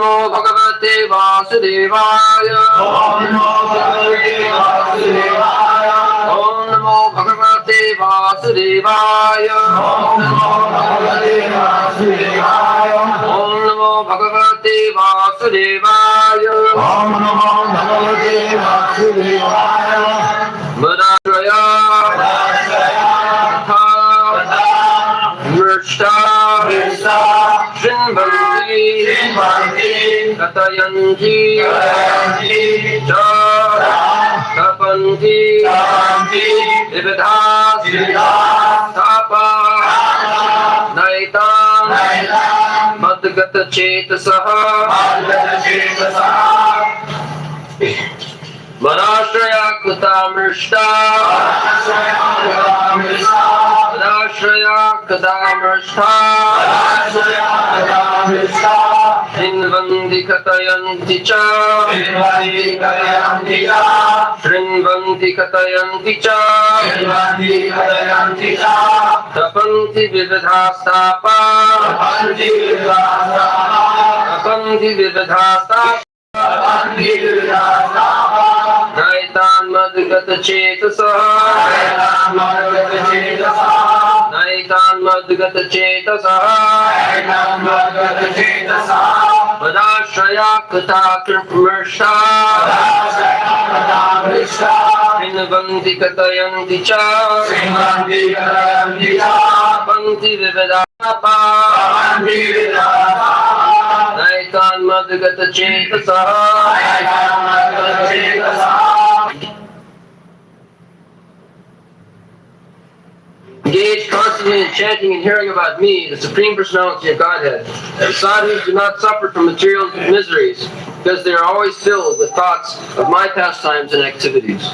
Namo Bhagavate Vasudevaya. Om Namo Bhagavate Vasudevaya. Om Namo Bhagavate Vasudevaya. Om Namo Bhagavate Vasudevaya. Om Namo Bhagavate Vasudevaya. Om Namo Bhagavate Vasudevaya. Madashraya Mrishta Shrinvanti Katayanti Tapanti Vividhas Tapa Naitam Madgata Chetasaha Manashraya Kutamrishta Manashraya Kutamrishta Shrinvanti Katayanti Cha Shrinvanti Katayanti Cha Tapanti Vividhastapa Tapanti Vividhastapa Naitan Madhgata Chetasaha Naitan Madhgata Chetasaha Madashraya Kata Mrishta Shrinvanti Katayanti Cha Panti Vividhapa Naitan Madhgata Chetasaha. Engage constantly in chanting and hearing about me, the Supreme Personality of Godhead. The sadhus do not suffer from material miseries because they are always filled with thoughts of my pastimes and activities.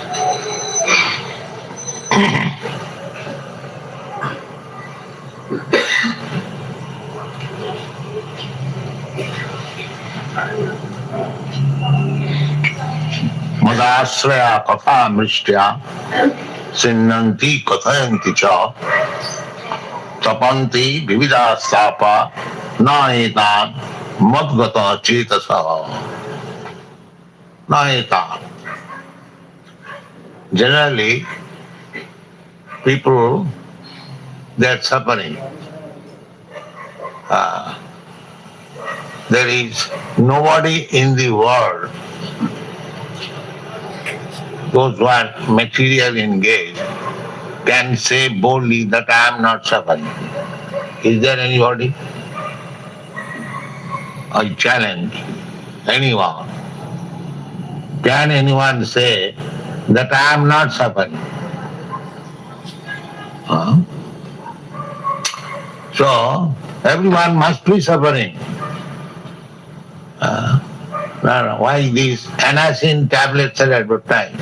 Madashraya katha mrishtya sinnanti kathayanti cha tapanti vividhastapa naetan madgata chetasa. Naetan. Generally, people, they are suffering. There is nobody in the world, those who are material engaged, can say boldly that I am not suffering. Is there anybody? I challenge anyone. Can anyone say that I am not suffering? So, everyone must be suffering. Why these anacin tablets are advertised?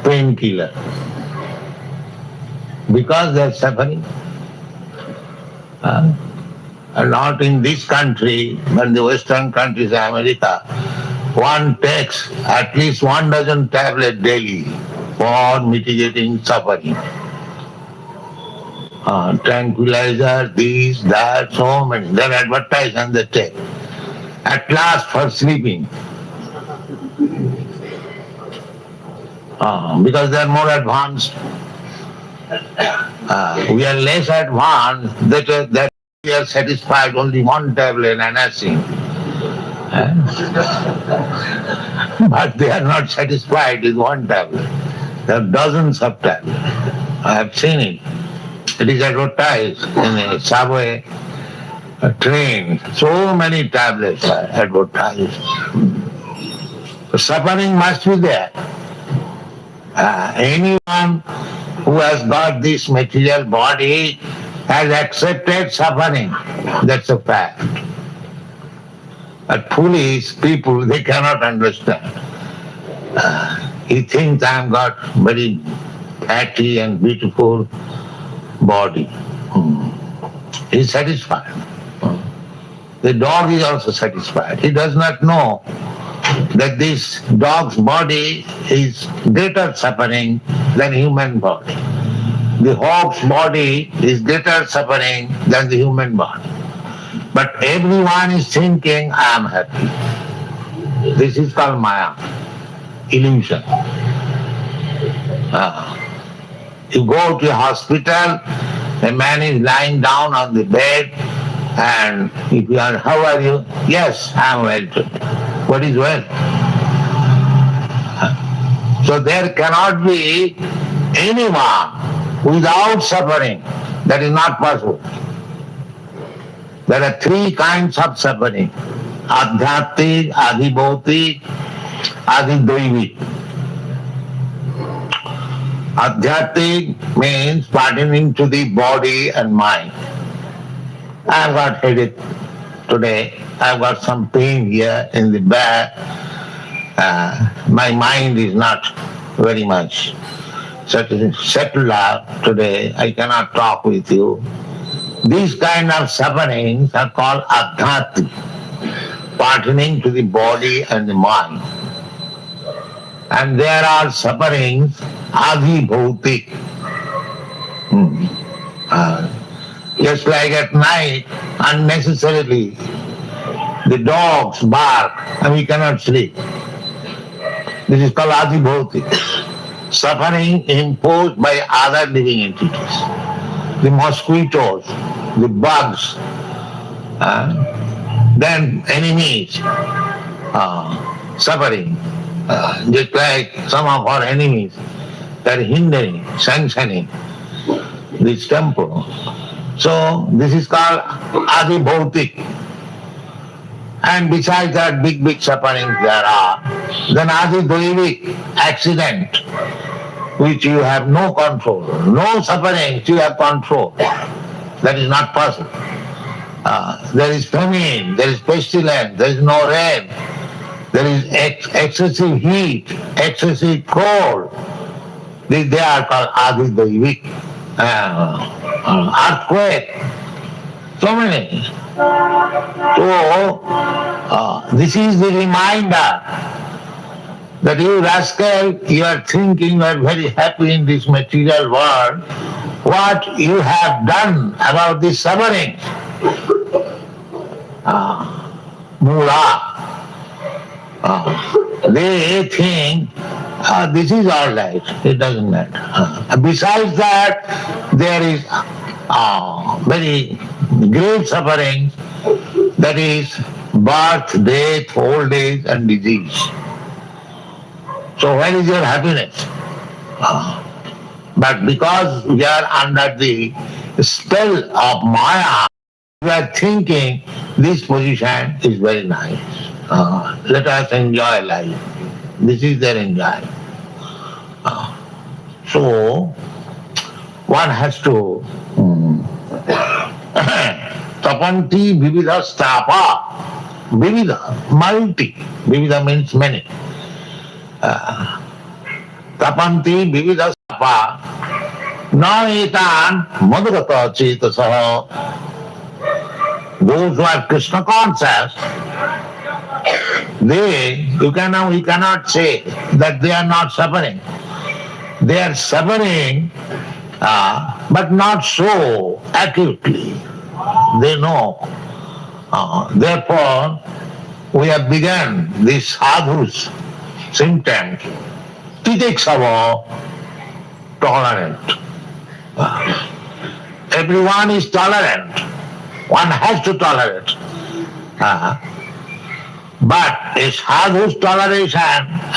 Painkiller. Because they are suffering. And not in this country, but in the Western countries, America, one takes at least 12 tablets daily for mitigating suffering. Tranquilizer, this, that, so many. They are advertised and they take. At last for sleeping. Because they are more advanced. We are less advanced, that we are satisfied only one tablet anacin. But they are not satisfied with one tablet. There are dozens of tablets. I have seen it. It is advertised in a subway, a train. So many tablets are advertised. Suffering must be there. Anyone who has got this material body has accepted suffering. That's a fact. But foolish people, they cannot understand. He thinks I have got very fatty and beautiful body. He is satisfied. The dog is also satisfied. He does not know that this dog's body is greater suffering than human body. The hawk's body is greater suffering than the human body. But everyone is thinking, I am happy. This is called Maya, illusion. You go to a hospital, a man is lying down on the bed, and if you are, how are you? Yes, I am well. What is well? So there cannot be anyone without suffering. That is not possible. There are three kinds of suffering: adhyatmic, adhibhautik, adhidaivik. Adhyatmic means pertaining to the body and mind. I have got headache today. I have got some pain here in the back. My mind is not very much settled up today. I cannot talk with you. These kind of sufferings are called adhyatmic, pertaining to the body and the mind. And there are sufferings adhibhautik. Just like at night, unnecessarily, the dogs bark and we cannot sleep. This is called adhibhautik. Suffering imposed by other living entities. The mosquitoes, the bugs, then enemies, suffering. Just like some of our enemies, they are hindering, sanctioning this temple. So this is called adhibhautik. And besides that, big sufferings there are. Then adhidaivik, accident, which you have no control. No sufferings you have control. That is not possible. There is famine, there is pestilence, there is no rain, there is excessive heat, excessive cold. They are called adhidaivik. Earthquake, so many. So, this is the reminder that you rascal, you are thinking you are very happy in this material world. What you have done about this suffering? Mula. They think this is all right, it doesn't matter. Besides that, there is very great suffering, that is birth, death, old age and disease. So where is your happiness? But because we are under the spell of Maya, we are thinking this position is very nice. Let us enjoy life. This is their enjoyment. So one has to tapanti vividha stapa. Vividha, multi. Vividha means many. Tapanti vividha stapa. Na etan madhurata chetasaha. Those who are Krishna conscious, we cannot say that they are not suffering. They are suffering, but not so acutely. They know. Therefore, we have begun this sadhu's symptoms. Titiksava, tolerant. Everyone is tolerant. One has to tolerate. But a sadhu's toleration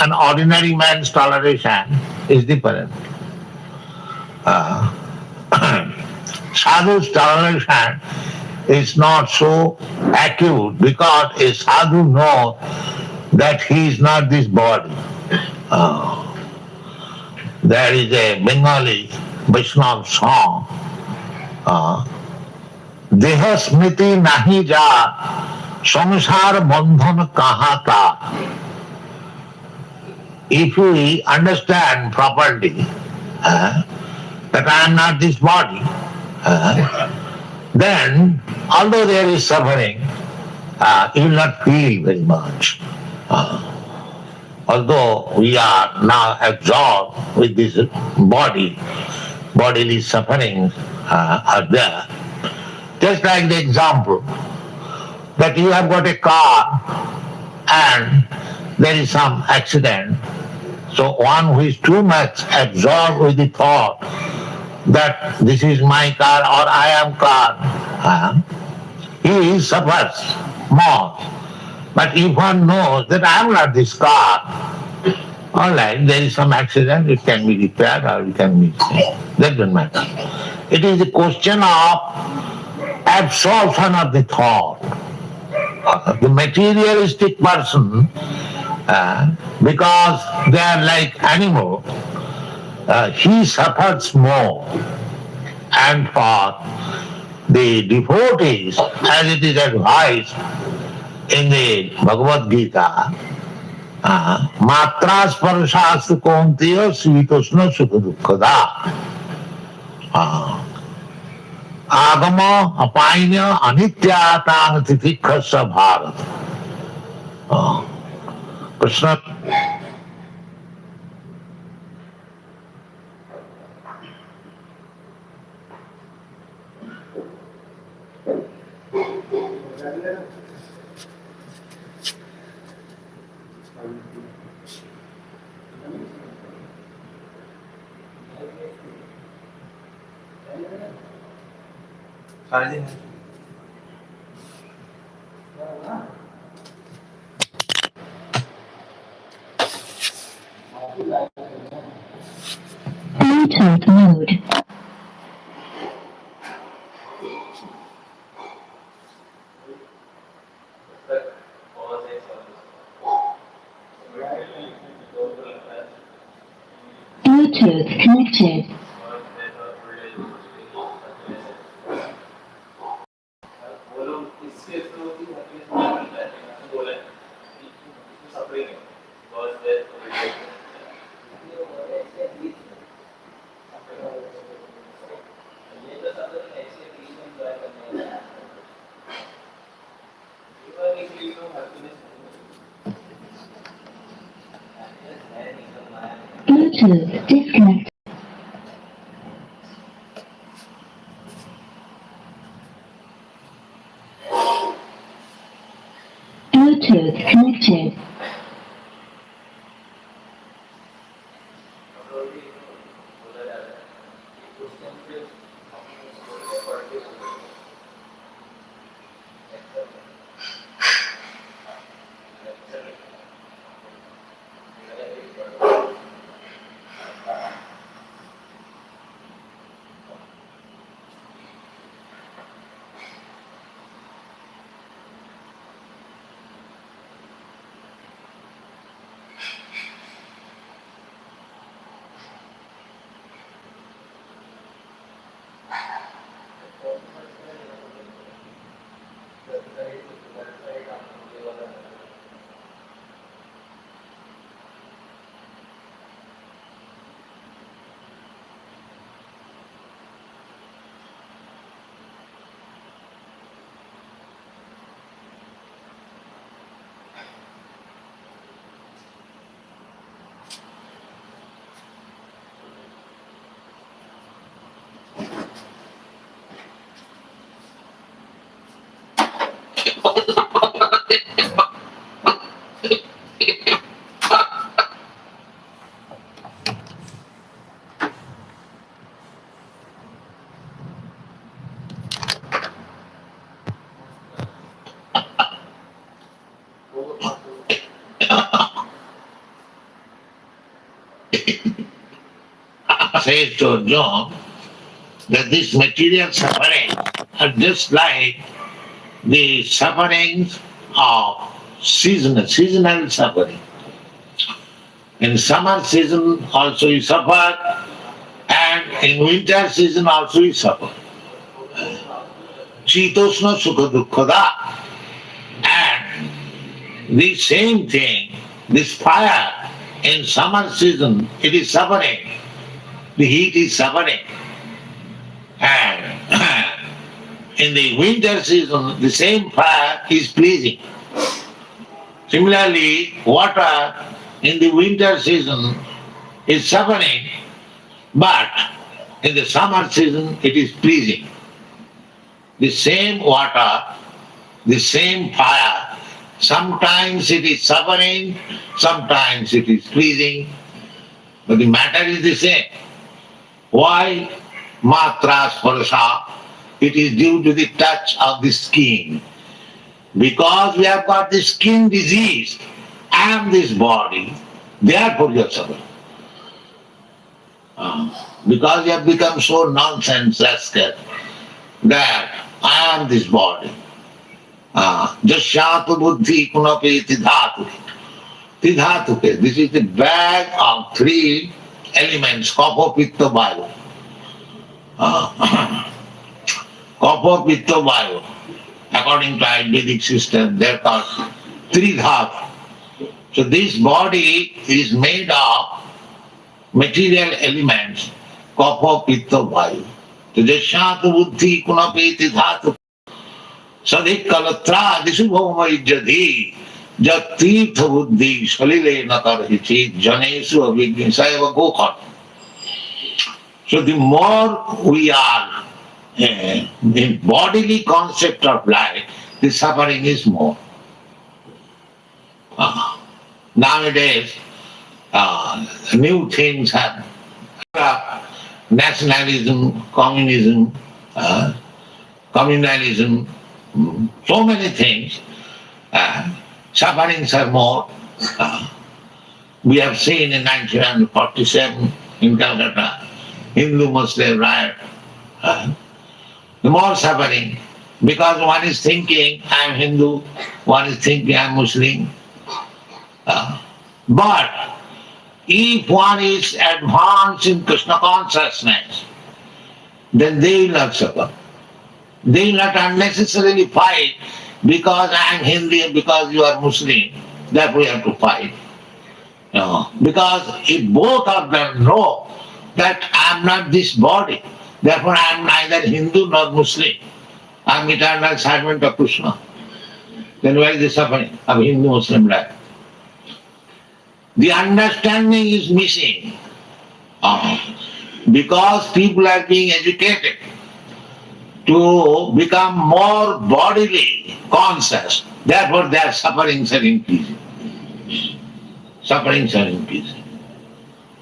and ordinary man's toleration is different. Sadhu's toleration is not so acute because a sadhu knows that he is not this body. There is a Bengali Vaishnava song, Deha smriti nahi ja, samsar bandhan kaha ta. If we understand properly that I am not this body, then although there is suffering, you will not feel very much. Although we are now absorbed with this body, bodily sufferings are there. Just like the example, that you have got a car and there is some accident. So one who is too much absorbed with the thought that this is my car or I am car, he suffers more. But if one knows that I am not this car, all right, there is some accident, it can be repaired or it can be, that doesn't matter. It is a question of absorption of the thought. The materialistic person, because they are like animal, he suffers more. And for the devotees, as it is advised in the Bhagavad Gita, matra sparshāstu kaunteya svitośna sukha dukkhada. Agama apainya anitya tang titikhasa bharat. Krishna. Bluetooth mode. Bluetooth connected. Bluetooth disconnected. Bluetooth connected. Says to John that this material suffering are just like the sufferings of seasonal suffering. In summer season also you suffer, and in winter season also you suffer. Chitosna sukha dukkhada. And the same thing, this fire in summer season, it is suffering. The heat is suffering. And in the winter season, the same fire is pleasing. Similarly, water in the winter season is suffering, but in the summer season it is pleasing. The same water the same fire. Sometimes it is suffering, sometimes it is pleasing, but the matter is the same. Why? Matra sparsa. It is due to the touch of the skin. Because we have got the skin disease and this body, therefore you are suffering. Because you have become so nonsense rascal that I am this body. Jasyatu buddhi kunape tidhatu. Tidhatuke. This is the bag of three elements, kapha, pitta, vayu. Kapha, pitta, vayu. According to Ayurvedic system, they are called three dhatu. So this body is made of material elements, kapha, pitta, vayu. So jasyatu buddhi kunape tidhatu. Sadik kalatra disubhoma ijjadhi jat tirtha buddhi salile nakarhichi janesu avignisayava gokhat. So the more we are in bodily concept of life, the suffering is more. Nowadays, new things have nationalism, communism, communalism, so many things. Sufferings are more. We have seen in 1947 in Calcutta, Hindu-Muslim riot. The more suffering, because one is thinking I am Hindu, one is thinking I am Muslim. But if one is advanced in Krishna consciousness, then they will not suffer. They will not unnecessarily fight because I am Hindu, because you are Muslim, therefore we have to fight. No. Because if both of them know that I am not this body, therefore I am neither Hindu nor Muslim, I am eternal servant of Krishna, then where is the suffering of Hindu-Muslim life? The understanding is missing because people are being educated to become more bodily conscious. Therefore their sufferings are increasing. Sufferings are increasing.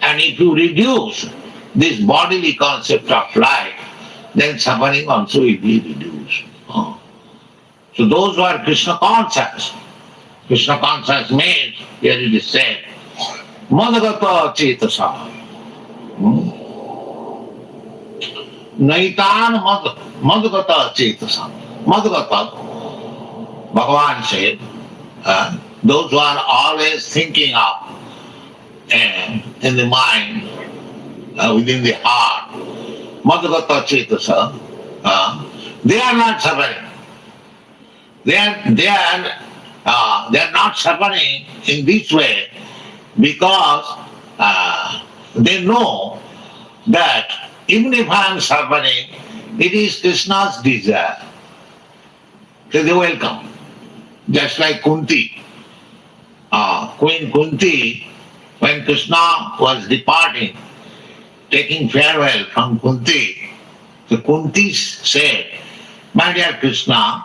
And if you reduce this bodily concept of life, then suffering also will be reduced. So those who are Krishna conscious means, here it is said, madhagata cetasa. Naitan madhagata cetasa. Madhagata, Bhagavan said, those who are always thinking of in the mind, within the heart, madhagata cetasa, they are not suffering. They are not suffering in this way because they know that even if I am suffering, it is Krishna's desire. So they welcome. Just like Kunti. Queen Kunti, when Krishna was departing, taking farewell from Kunti, so Kunti said, my dear Krishna,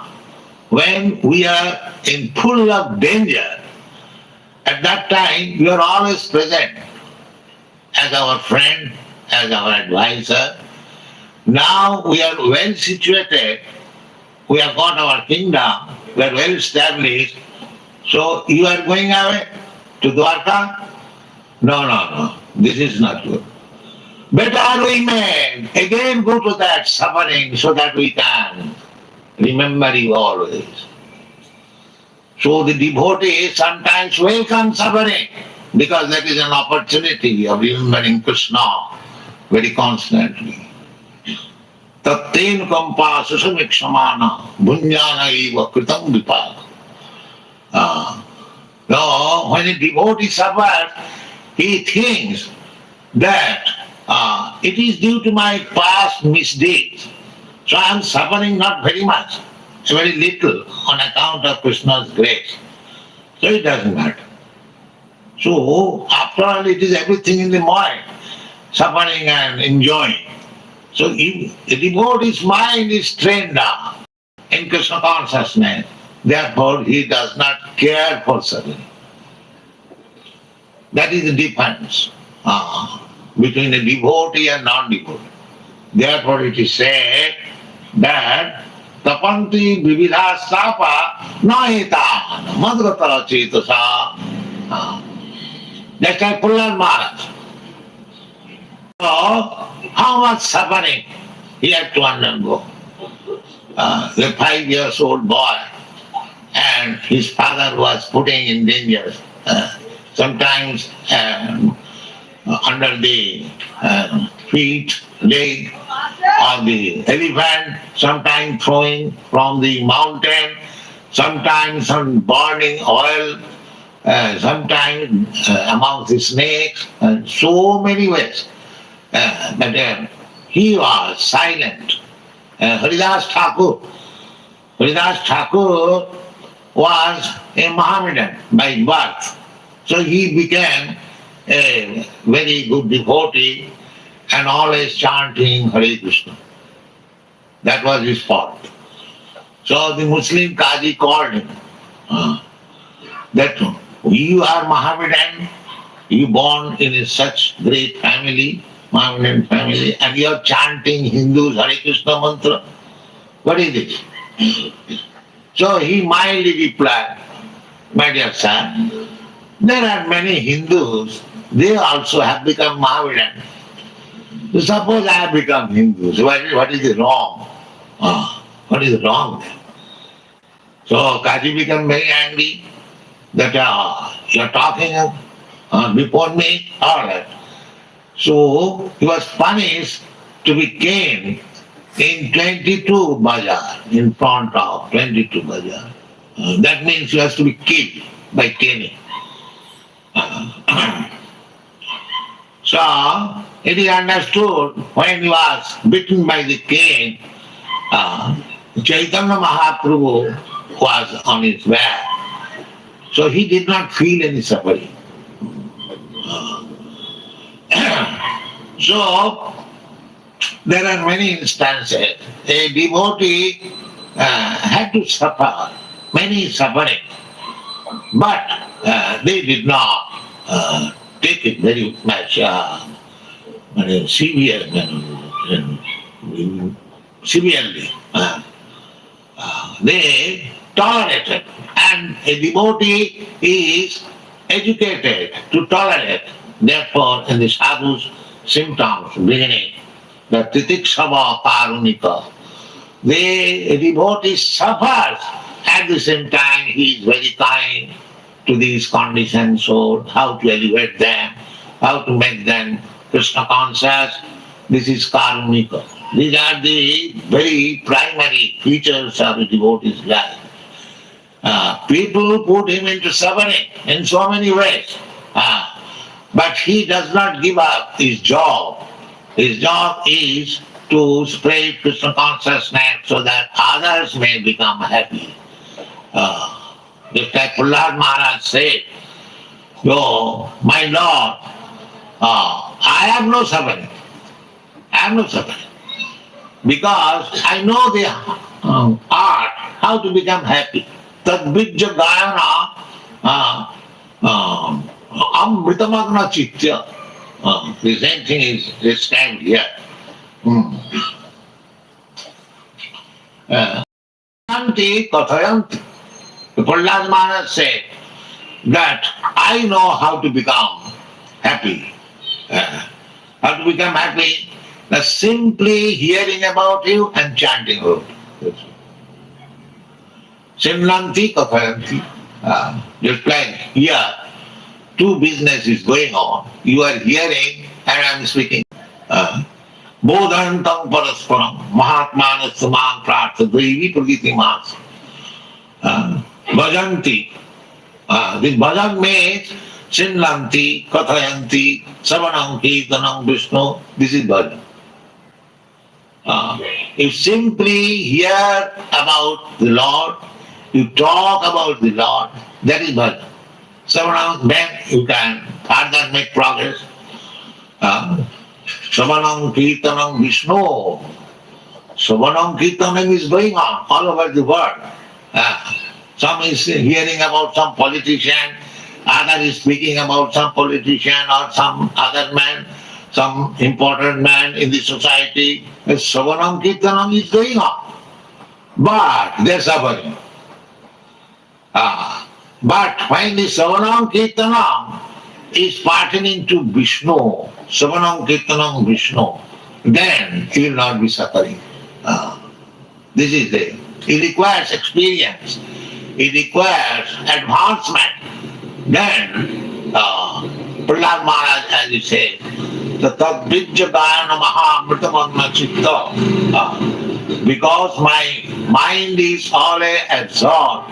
when we are in full of danger, at that time you are always present as our friend, as our advisor. Now we are well situated, we have got our kingdom, we are well established, so you are going away to Dwarka? No, this is not good. Better we may again go to that suffering so that we can remember you always. So the devotee sometimes welcome suffering because that is an opportunity of remembering Krishna very constantly. Tatten kampa susamiksamana bhunjana eva kritam vipaka. Now, when a devotee suffers, he thinks that it is due to my past misdeeds. So I am suffering not very much, very little on account of Krishna's grace. So it doesn't matter. So after all, it is everything in the mind, suffering and enjoying. So if the devotee's mind is trained up in Krishna consciousness, therefore he does not care for suffering. That is the difference between a devotee and non-devotee. Therefore it is said that tapanti vividha sapa naetan madgatara cetasa. That's like Prahlad Maharaj. So, how much suffering he had to undergo. The 5-year-old boy and his father was putting in danger. Sometimes under the feet, leg of the elephant, sometimes throwing from the mountain, sometimes on burning oil, sometimes among the snakes, and so many ways. But he was silent. Haridas Thakur was a Mohammedan by birth. So he became a very good devotee and always chanting Hare Krishna. That was his fault. So the Muslim Qazi called him that you are Mohammedan, you born in such great family, Mohammedan family, and you are chanting Hindus Hare Krishna mantra. What is this? So he mildly replied, my dear son, there are many Hindus, they also have become Mohammedan. So suppose I have become Hindu, so what is wrong? What is wrong there? So Kaji became very angry that you are talking before me, all right. So he was punished to be caned in 22 bazaar, in front of 22 bazaar. That means he has to be killed by caning. So it is understood when he was bitten by the cane, Chaitanya Mahaprabhu was on his back. So he did not feel any suffering. So there are many instances. A devotee had to suffer many suffering, but they did not take it very much severely. They tolerated, and a devotee is educated to tolerate. Therefore, in the sadhu's symptoms beginning, the titikshava karunika, the devotee suffers. At the same time, he is very kind to these conditioned souls, how to elevate them, how to make them Krishna conscious. This is karunika. These are the very primary features of a devotee's life. People put him into suffering in so many ways, but he does not give up his job. His job is to spread Krishna consciousness so that others may become happy. Just like Prahlad Maharaj said, "Oh, my Lord, I have no suffering. I have no suffering. Because I know the art, how to become happy. Tadvijja gayana amritamagna chitya." The same thing is described here. Anti kathayanti. Prahlad Maharaj said that I know how to become happy. How to become happy? By simply hearing about you and chanting about you. Simlanti kathayanti. Just like here, two businesses going on. You are hearing and I am speaking. Bodhantam parasparam mahatmana samang prartha devi pragiti mas. Bhajanti. This bhajan means Simlanti, Kathayanti, Savanam, Kirtanam, Vishnu. This is bhajan. You simply hear about the Lord, you talk about the Lord, that is bhajan. Savanam, then you can further make progress. Savanam, Kirtanam, Vishnu. Savanam, Kirtanam is going on all over the world. Some is hearing about some politician, other is speaking about some politician or some other man, some important man in the society. Shravanam Kirtanam is going on. But they're suffering. But when the Shravanam Kirtanam is pertaining to Vishnu, Shravanam Kirtanam Vishnu, then he will not be suffering. This is it. It requires experience. It requires advancement. Then, Prahlad Maharaj, as he says, the Tadvijya Gayana Mahamritamanna Chitta, because my mind is always absorbed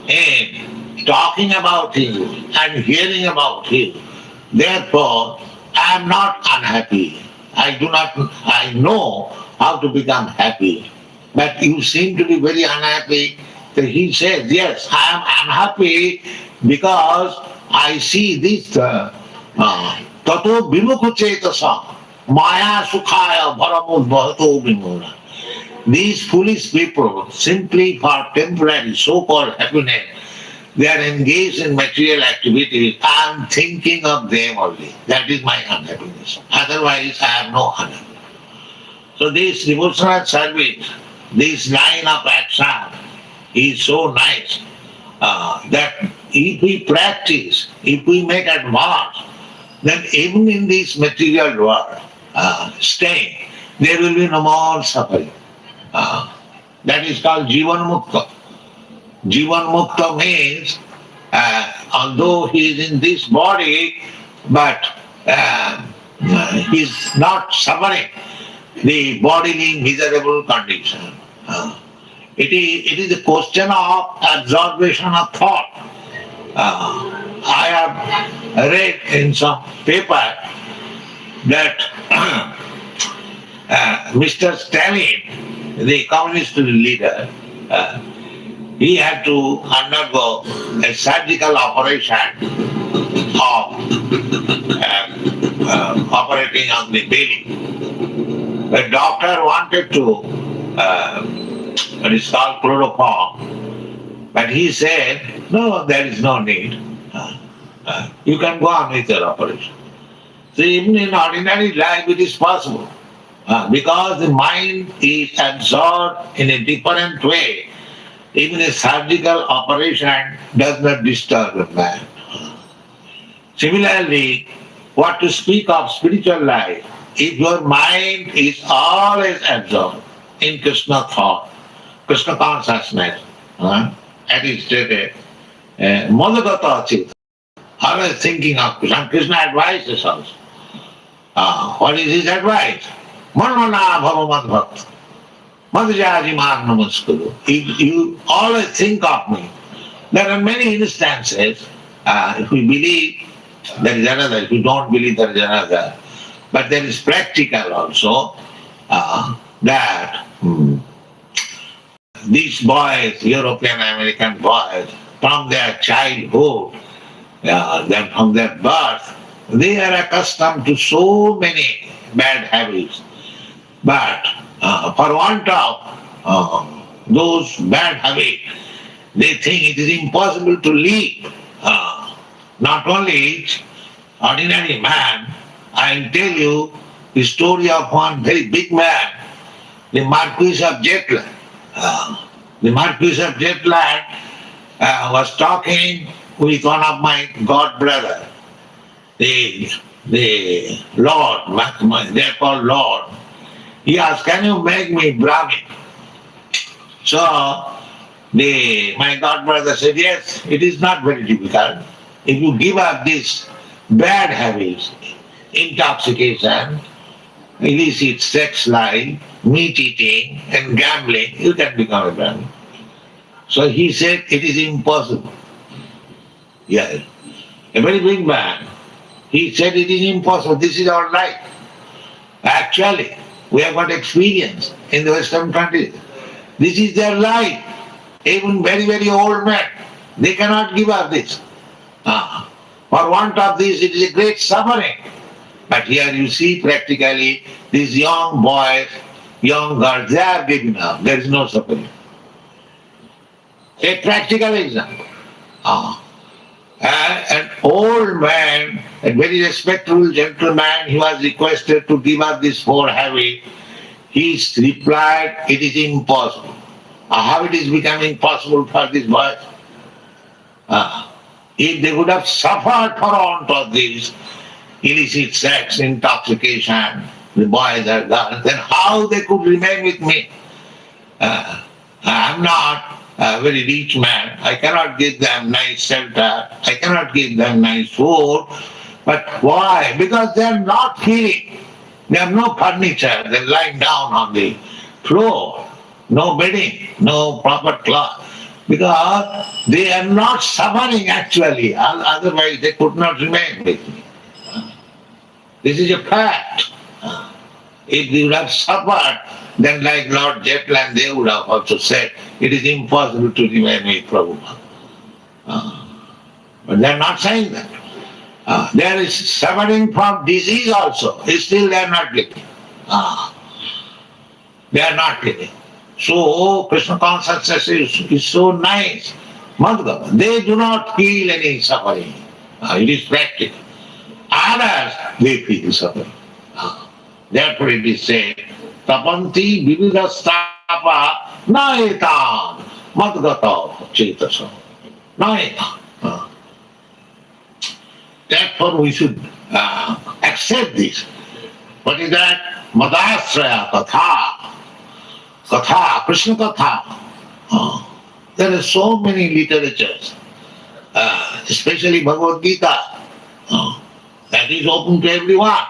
in talking about you and hearing about you. Therefore, I am not unhappy. I know how to become happy. But you seem to be very unhappy. So he says, yes, I am unhappy because I see this Tato Vimukhuchetasa Maya Sukhaya Bharamudbhato Vimura. These foolish people, simply for temporary so-called happiness, they are engaged in material activities. I am thinking of them only. That is my unhappiness. Otherwise, I have no unhappiness. So this devotional service, this line of action is so nice that if we practice, if we make advance, then even in this material world, staying, there will be no more suffering. That is called Jivan Mukta. Jivan Mukta means, although he is in this body, but he is not suffering the bodily miserable condition. It is a question of absorption of thought. I have read in some paper that Mr. Stalin, the communist leader, he had to undergo a surgical operation of operating on the belly. The doctor wanted to, it is called chloroform, but he said, no, there is no need. You can go on with your operation. So even in ordinary life it is possible. Because the mind is absorbed in a different way, even a surgical operation does not disturb the mind. Similarly, what to speak of spiritual life, if your mind is always absorbed in Krishna thought, Krishna consciousness, that is stated, Madhagata Chit, always thinking of Krishna. Krishna advises us. What is his advice? Manmana bhava madbhakta. Madhyaji man namaskuru. You always think of me. There are many instances, if we believe there is another, if you don't believe there is another, but there is practical also, that these boys, European American boys, from their childhood, from their birth, they are accustomed to so many bad habits. But for want of those bad habits, they think it is impossible to leave. Not only ordinary man, I will tell you the story of one very big man, the Marquis of Jetland. The Marquis of Jetland was talking with one of my god brother, the Lord, they are called Lord. He asked, can you make me Brahmin? So my god brother said, yes, it is not very difficult. If you give up these bad habits, intoxication, illicit sex life, meat eating and gambling, you can become a Brahmin. So he said, it is impossible. Yes, a very big man. He said, it is impossible, this is our life. Actually, we have got experience in the Western countries. This is their life. Even very, very old men, they cannot give up this. For want of this, it is a great suffering. But here you see practically these young boys, young girls, they are giving up. There is no suffering. A practical example. An old man, a very respectable gentleman, he was requested to give up this poor habit. He replied, it is impossible. How it is becoming possible for this boy? If they would have suffered for want of this illicit sex, intoxication, the boys are gone, then how they could remain with me? I'm not a very rich man. I cannot give them nice shelter. I cannot give them nice food. But why? Because they are not feeling. They have no furniture. They're lying down on the floor. No bedding, no proper cloth. Because they are not suffering actually. Otherwise they could not remain with me. This is a fact. If they would have suffered, then like Lord Jetland, they would have also said, it is impossible to remain with Prabhupada. But they are not saying that. There is suffering from disease also. Still they are not living. They are not living. So Krishna consciousness is so nice. Madhgava. They do not feel any suffering. It is practical. Others, they feel suffering. Therefore it is said, tapanti vividastapa naetan madgata cetasa. Naetan. Therefore we should accept this. What is that? Madasraya katha. Katha, Krishna katha. There are so many literatures, especially Bhagavad Gita. That is open to everyone.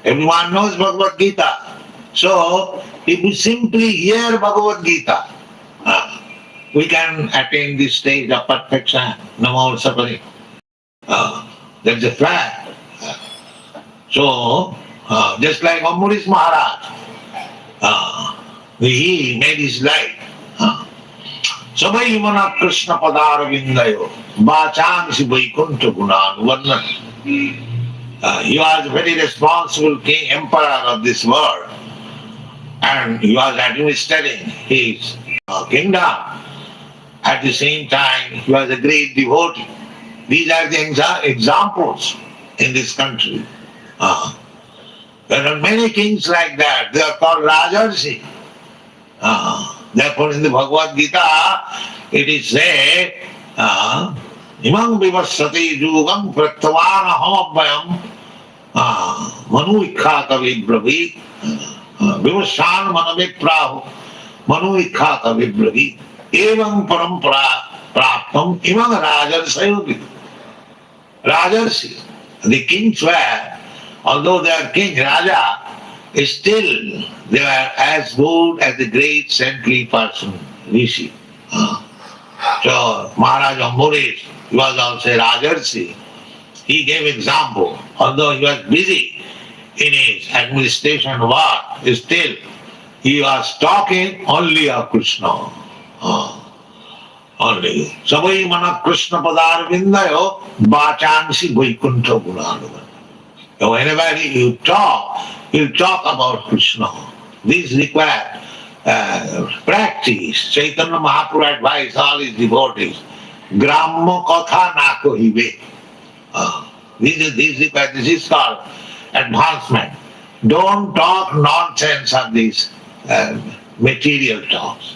Everyone knows Bhagavad Gita. So, if we simply hear Bhagavad Gita, we can attain this stage of perfection, no more suffering. That's a fact. So, just like Amurish Maharaj, he made his life. Sabai mana Krishna padar vindayo, bachansi vaikuntha gunan varnan. He was a very responsible king, emperor of this world, and he was administering his kingdom. At the same time, he was a great devotee. These are the examples in this country. There are many kings like that. They are called Rajarsi. Therefore, in the Bhagavad Gita, it is said, Imam vivasati yugam prattavana hamabhayam manu ikkhata vibravit vivashan manaviprahu manu ikkhata vibravit evam parampara praptam imam rajarsayogi. Rajarsi, the kings were, although they are king, Raja, still they were as good as the great saintly person, Rishi. So Maharaj Ambarish, he was also a Rajarsi. He gave example, although he was busy in his administration work, still he was talking only of Krishna. Only. Sabai mana Krishna padar vindayo bachansi vaikuntha gunanuvan. Whenever you talk about Krishna. This requires practice. Chaitanya Mahaprabhu advised all his devotees, Gramma katha na kohibe. This is called advancement. Don't talk nonsense of these material talks.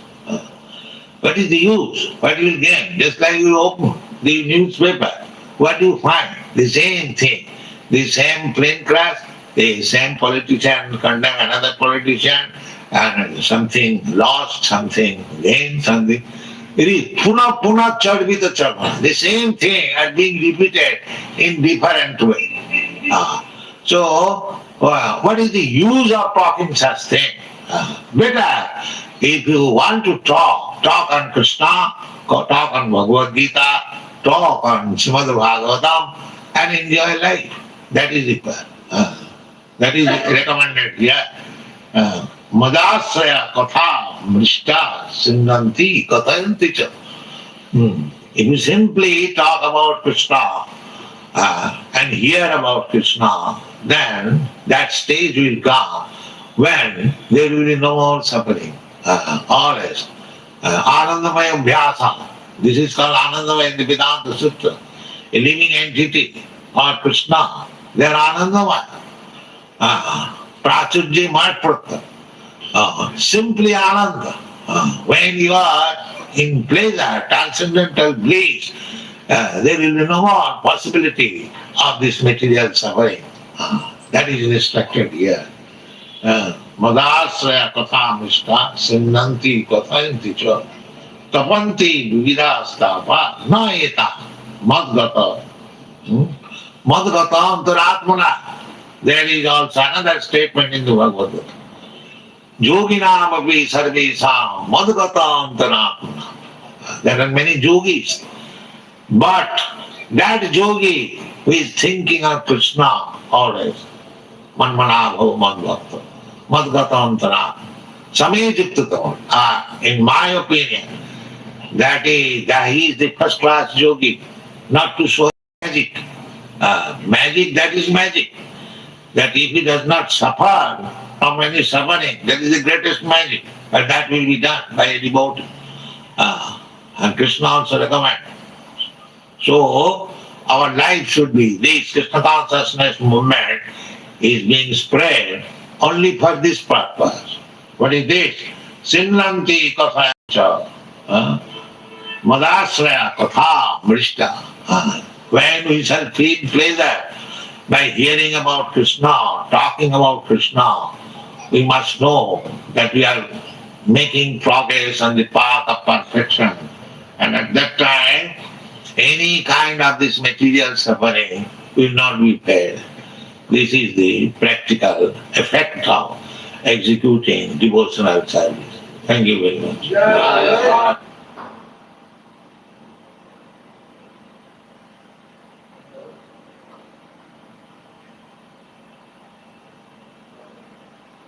What is the use? What you will gain? Just like you open the newspaper, what do you find? The same thing. The same plain class, the same politician condemn another politician, and something lost, something gained, something. It is puna chadvita charma. The same thing are being repeated in different way. So, what is the use of talking such thing? Better, if you want to talk on Krishna, talk on Bhagavad Gita, talk on Shrimad Bhagavatam, and enjoy life. That is required. That is recommended here. Madasraya katha mrishta sinnanti kathayanti cha. If you simply talk about Krishna and hear about Krishna, then that stage will come when there will be no more suffering. Always. Anandamaya bhyasa. This is called Anandamaya in the Vedanta Sutra. A living entity or Krishna, they are Anandamaya. Prachurji Matprata. Simply Ananda. When you are in pleasure, transcendental bliss, there will be no more possibility of this material suffering. That is instructed here. Madasraya katha mishta sinnanti kathayanti cha tapanti vividastapa na eta madgata. Madgata antaratmana. There is also another statement in the Bhagavatam. Yoginam api sarvesam madgata antaratmana. There are many yogis. But that yogi who is thinking of Krishna always, manmanabho madgata, madgata antara, samejiptato, in my opinion, that he is the first class yogi, not to show magic. Magic, that is magic. That if he does not suffer from any suffering, that is the greatest magic. But that will be done by a devotee. And Krishna also recommends. So, our life should be, this Krishna consciousness movement is being spread only for this purpose. What is this? Sinnanti kathayancha, madasraya katha mrishta. When we shall feel pleasure by hearing about Krishna, talking about Krishna, we must know that we are making progress on the path of perfection. And at that time, any kind of this material suffering will not be felt. This is the practical effect of executing devotional service. Thank you very much.